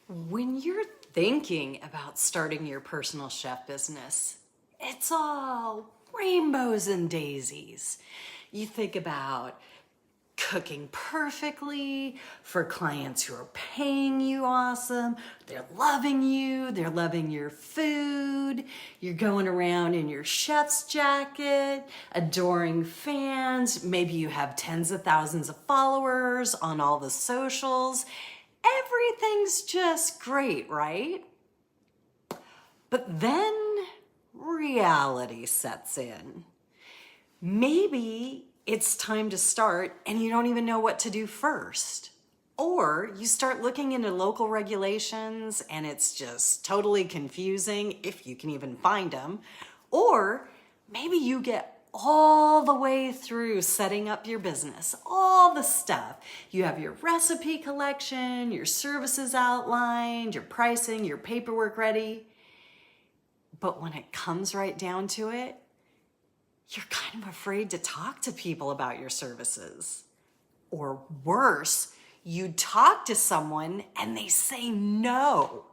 When you're thinking about starting your personal chef business, it's all rainbows and daisies. You think about cooking perfectly for clients who are paying you awesome. They're loving your food. You're going around in your chef's jacket, adoring fans. Maybe you have tens of thousands of followers on all the socials. Everything's just great, right? But then reality sets in. Maybe it's time to start and you don't even know what to do first. Or you start looking into local regulations and it's just totally confusing if you can even find them. Or maybe you get all the way through setting up your business, all the stuff. You have your recipe collection, your services outlined, your pricing, your paperwork ready. But when it comes right down to it, you're kind of afraid to talk to people about your services. Or worse, you talk to someone and they say no.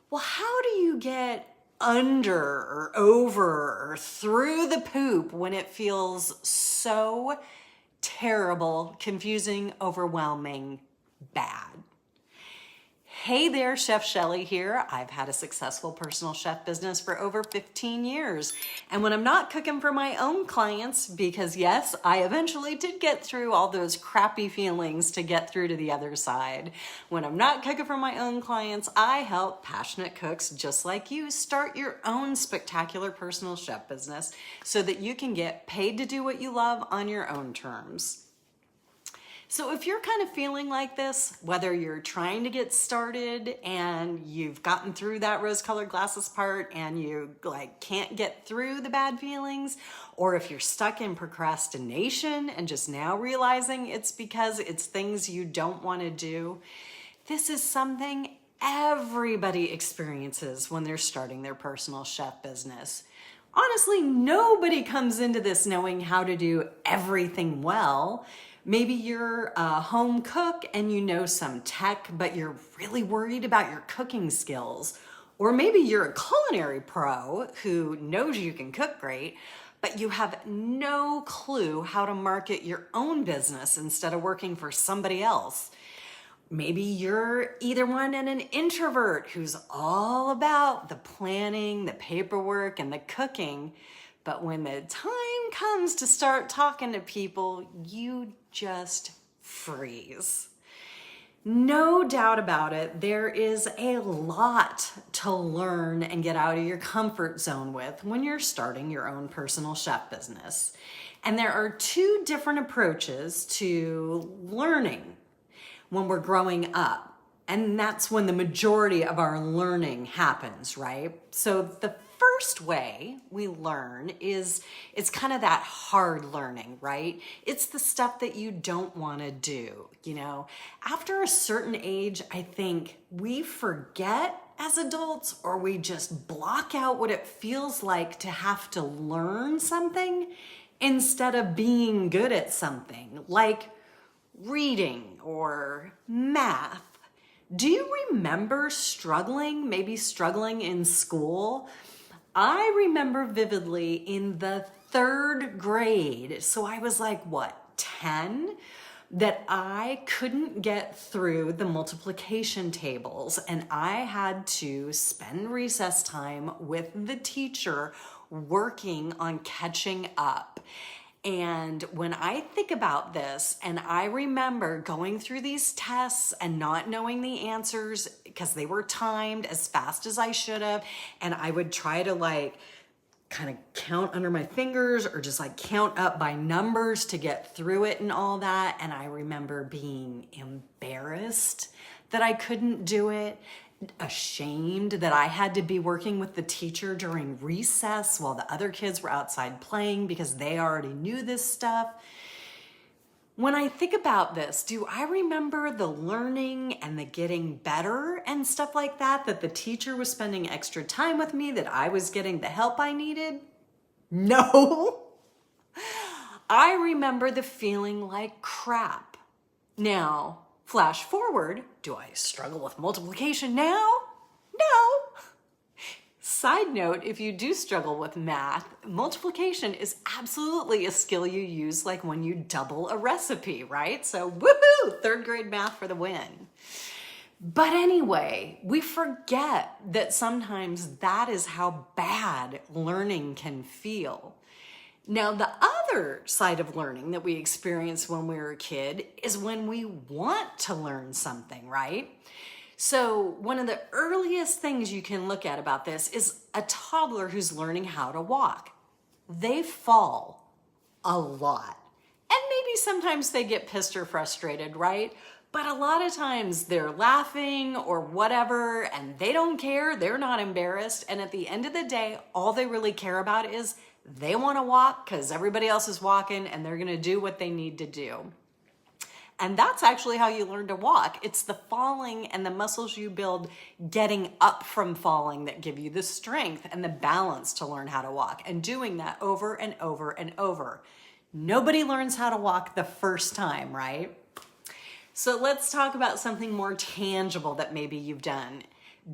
Well, how do you get under or over or through the poop when it feels so terrible, confusing, overwhelming, bad? Hey there, Chef Shelly here. I've had a successful personal chef business for over 15 years. And when I'm not cooking for my own clients, because yes, I eventually did get through all those crappy feelings to get through to the other side. When I'm not cooking for my own clients, I help passionate cooks just like you start your own spectacular personal chef business so that you can get paid to do what you love on your own terms. So if you're kind of feeling like this, whether you're trying to get started and you've gotten through that rose-colored glasses part and you can't get through the bad feelings, or if you're stuck in procrastination and just now realizing it's because it's things you don't want to do, this is something everybody experiences when they're starting their personal chef business. Honestly, nobody comes into this knowing how to do everything well. Maybe you're a home cook and you know some tech, but you're really worried about your cooking skills. Or maybe you're a culinary pro who knows you can cook great, but you have no clue how to market your own business instead of working for somebody else. Maybe you're either one and an introvert who's all about the planning, the paperwork, and the cooking. But when the time comes to start talking to people, you just freeze. No doubt about it, there is a lot to learn and get out of your comfort zone with when you're starting your own personal chef business. And there are two different approaches to learning when we're growing up. And that's when the majority of our learning happens, right? So the first way we learn is it's kind of that hard learning, right? It's the stuff that you don't want to do. After a certain age, I think we forget as adults, or we just block out what it feels like to have to learn something instead of being good at something, like reading or math. Do you remember maybe struggling in school? I remember vividly in the third grade, so I was 10, that I couldn't get through the multiplication tables and I had to spend recess time with the teacher working on catching up. And when I think about this, and I remember going through these tests and not knowing the answers because they were timed as fast as I should have, and I would try to kind of count under my fingers or just count up by numbers to get through it and all that. And I remember being embarrassed that I couldn't do it, ashamed that I had to be working with the teacher during recess while the other kids were outside playing because they already knew this stuff. When I think about this, do I remember the learning and the getting better and stuff like that the teacher was spending extra time with me, that I was getting the help I needed? No. I remember the feeling like crap. Now, Flash forward, do I struggle with multiplication now? No. Side note, if you do struggle with math, multiplication is absolutely a skill you use like when you double a recipe, right? So woohoo, third grade math for the win. But anyway, we forget that sometimes that is how bad learning can feel. Now, the other side of learning that we experience when we were a kid is when we want to learn something, right? So one of the earliest things you can look at about this is a toddler who's learning how to walk. They fall a lot. And maybe sometimes they get pissed or frustrated, right? But a lot of times they're laughing or whatever, and they don't care, they're not embarrassed. And at the end of the day, all they really care about is they want to walk because everybody else is walking and they're going to do what they need to do. And that's actually how you learn to walk. It's the falling and the muscles you build getting up from falling that give you the strength and the balance to learn how to walk, and doing that over and over and over. Nobody learns how to walk the first time, right? So let's talk about something more tangible that maybe you've done.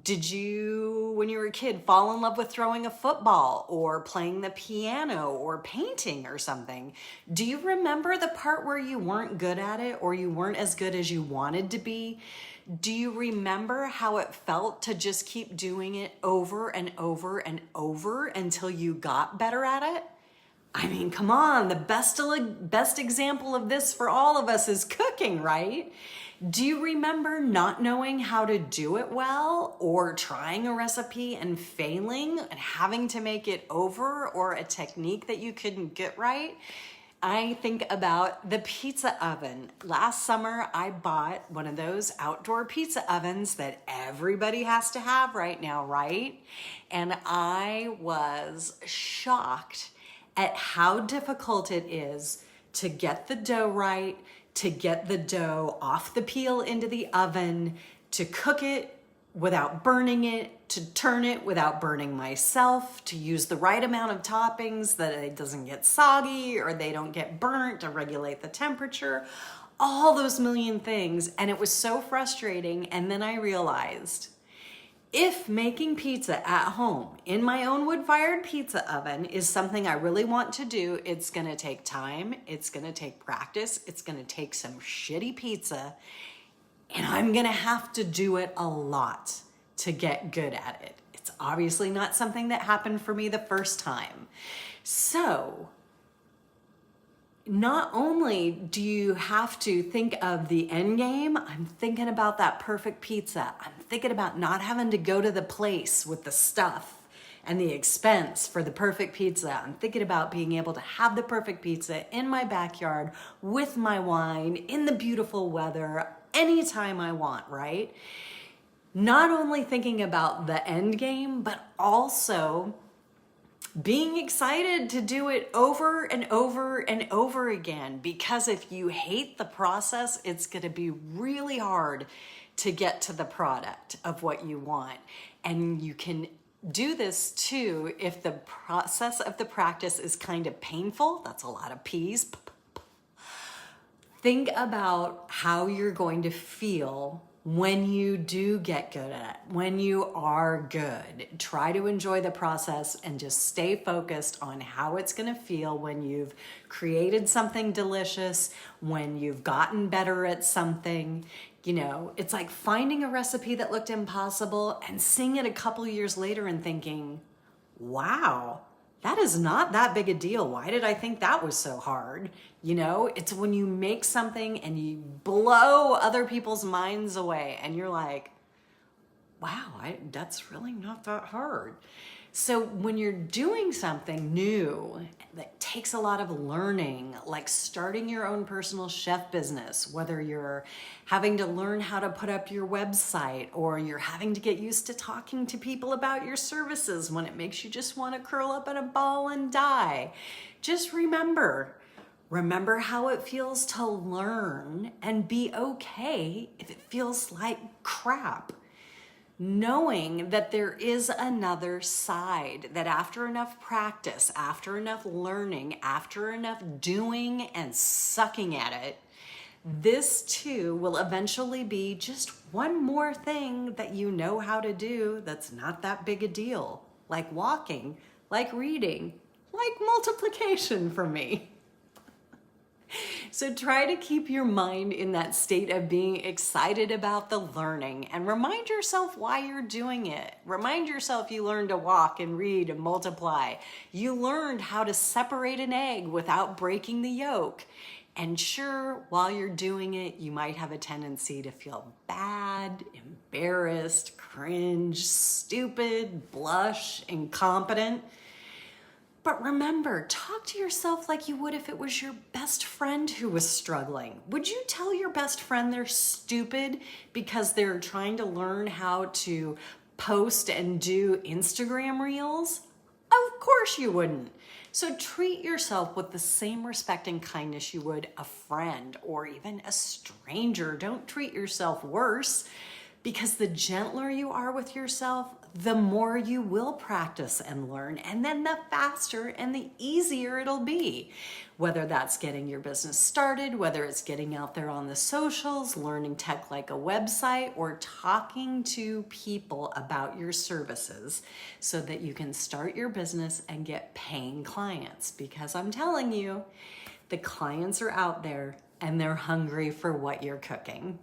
Did you, when you were a kid, fall in love with throwing a football or playing the piano or painting or something? Do you remember the part where you weren't good at it or you weren't as good as you wanted to be? Do you remember how it felt to just keep doing it over and over and over until you got better at it? I mean, come on, the best example of this for all of us is cooking, right? Do you remember not knowing how to do it well, or trying a recipe and failing and having to make it over, or a technique that you couldn't get right? I think about the pizza oven. Last summer, I bought one of those outdoor pizza ovens that everybody has to have right now, right? And I was shocked at how difficult it is to get the dough right, to get the dough off the peel into the oven, to cook it without burning it, to turn it without burning myself, to use the right amount of toppings that it doesn't get soggy or they don't get burnt, to regulate the temperature, all those million things. And it was so frustrating. And then I realized, if making pizza at home in my own wood-fired pizza oven is something I really want to do, it's gonna take time, it's gonna take practice, it's gonna take some shitty pizza, and I'm gonna have to do it a lot to get good at it. It's obviously not something that happened for me the first time. So, not only do you have to think of the end game, I'm thinking about that perfect pizza. I'm thinking about not having to go to the place with the stuff and the expense for the perfect pizza. I'm thinking about being able to have the perfect pizza in my backyard with my wine, in the beautiful weather, anytime I want, right? Not only thinking about the end game, but also being excited to do it over and over and over again, because if you hate the process, it's going to be really hard to get to the product of what you want. And you can do this too if the process of the practice is kind of painful. That's a lot of P's. Think about how you're going to feel when you do get good at it, when you are good. Try to enjoy the process and just stay focused on how it's going to feel when you've created something delicious, when you've gotten better at something. You know, it's like finding a recipe that looked impossible and seeing it a couple years later and thinking, wow, that is not that big a deal. Why did I think that was so hard? You know, it's when you make something and you blow other people's minds away and you're like, wow, that's really not that hard. So when you're doing something new that takes a lot of learning, like starting your own personal chef business, whether you're having to learn how to put up your website or you're having to get used to talking to people about your services when it makes you just want to curl up in a ball and die, just remember how it feels to learn and be okay if it feels like crap. Knowing that there is another side, that after enough practice, after enough learning, after enough doing and sucking at it, This too will eventually be just one more thing that you know how to do that's not that big a deal, like walking, like reading, like multiplication for me. So try to keep your mind in that state of being excited about the learning and remind yourself why you're doing it. Remind yourself you learned to walk and read and multiply. You learned how to separate an egg without breaking the yolk. And sure, while you're doing it, you might have a tendency to feel bad, embarrassed, cringe, stupid, blush, incompetent. But remember, talk to yourself like you would if it was your best friend who was struggling. Would you tell your best friend they're stupid because they're trying to learn how to post and do Instagram reels? Of course you wouldn't. So treat yourself with the same respect and kindness you would a friend or even a stranger. Don't treat yourself worse, because the gentler you are with yourself, the more you will practice and learn, and then the faster and the easier it'll be. Whether that's getting your business started, whether it's getting out there on the socials, learning tech like a website, or talking to people about your services so that you can start your business and get paying clients. Because I'm telling you, the clients are out there and they're hungry for what you're cooking.